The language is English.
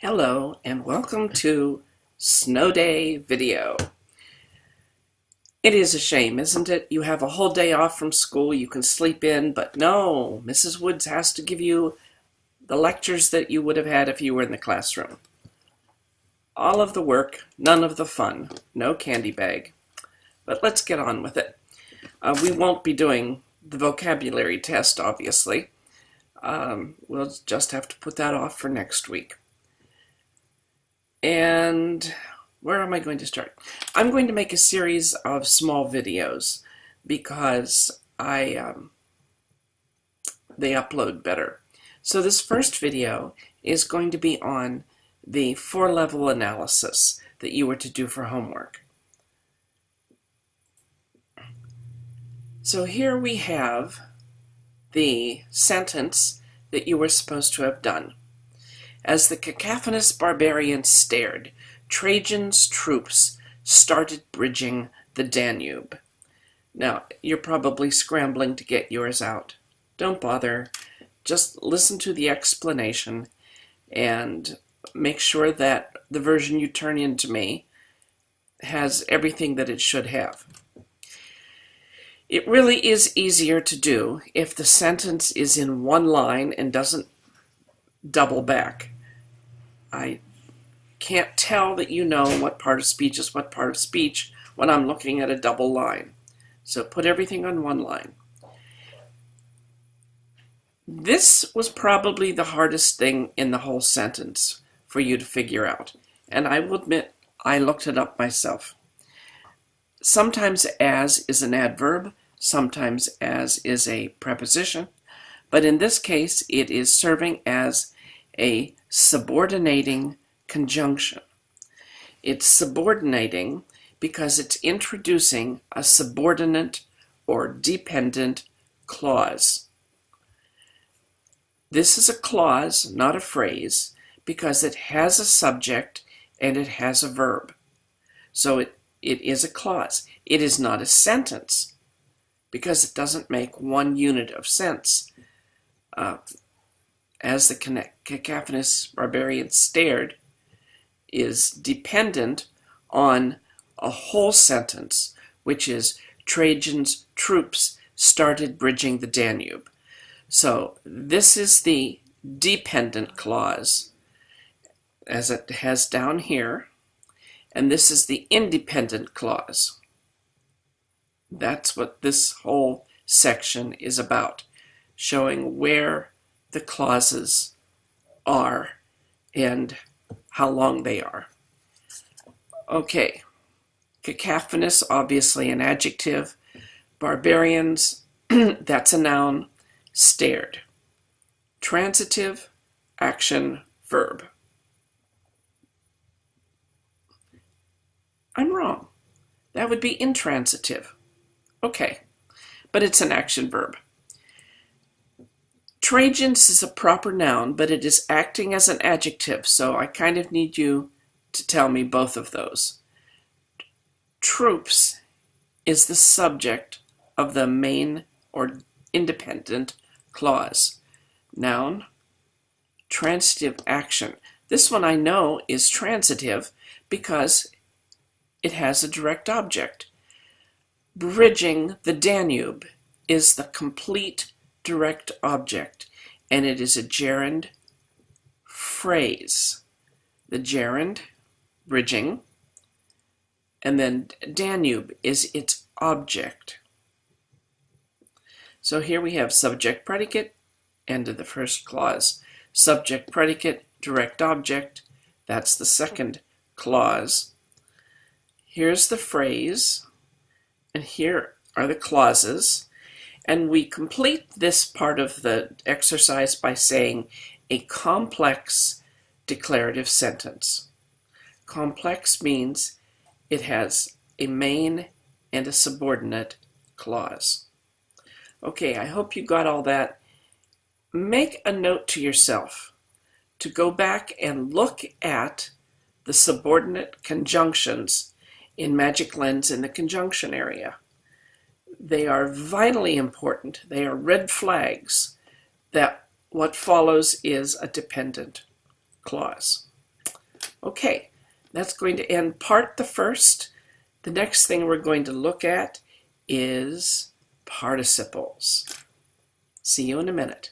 Hello and welcome to Snow Day video. It is a shame, isn't it? You have a whole day off from school, you can sleep in, but no, Mrs. Woods has to give you the lectures that you would have had if you were in the classroom. All of the work, none of the fun, no candy bag. But let's get on with it. We won't be doing the vocabulary test, obviously. We'll just have to put that off for next week. And where am I going to start? I'm going to make a series of small videos because they upload better. So this first video is going to be on the 4-level analysis that you were to do for homework. So here we have the sentence that you were supposed to have done. As the cacophonous barbarians stared, Trajan's troops started bridging the Danube. Now, you're probably scrambling to get yours out. Don't bother. Just listen to the explanation and make sure that the version you turn in to me has everything that it should have. It really is easier to do if the sentence is in one line and doesn't double back. I can't tell that you know what part of speech is what part of speech when I'm looking at a double line. So put everything on one line. This was probably the hardest thing in the whole sentence for you to figure out. And I will admit, I looked it up myself. Sometimes as is an adverb, sometimes as is a preposition, but in this case it is serving as a subordinating conjunction. It's subordinating because it's introducing a subordinate or dependent clause. This is a clause, not a phrase, because it has a subject and it has a verb. So it is a clause. It is not a sentence because it doesn't make one unit of sense. As the cacophonous barbarians stared is dependent on a whole sentence, which is Trajan's troops started bridging the Danube. So this is the dependent clause, as it has down here, and this is the independent clause. That's what this whole section is about, showing where the clauses are and how long they are. Okay, cacophonous, obviously an adjective. Barbarians, that's a noun. Stared. Transitive, action, verb. I'm wrong. That would be intransitive. Okay, but it's an action verb. Trajan's is a proper noun, but it is acting as an adjective, so I kind of need you to tell me both of those. Troops is the subject of the main or independent clause. Noun, transitive action. This one I know is transitive because it has a direct object. Bridging the Danube is the complete direct object, and it is a gerund phrase. The gerund, bridging, and then Danube is its object. So here we have subject predicate, end of the first clause. Subject predicate, direct object, that's the second clause. Here's the phrase, and here are the clauses. And we complete this part of the exercise by saying a complex declarative sentence. Complex means it has a main and a subordinate clause. Okay, I hope you got all that. Make a note to yourself to go back and look at the subordinate conjunctions in Magic Lens in the conjunction area. They are vitally important. They are red flags that what follows is a dependent clause. Okay, that's going to end part the first. The next thing we're going to look at is participles. See you in a minute.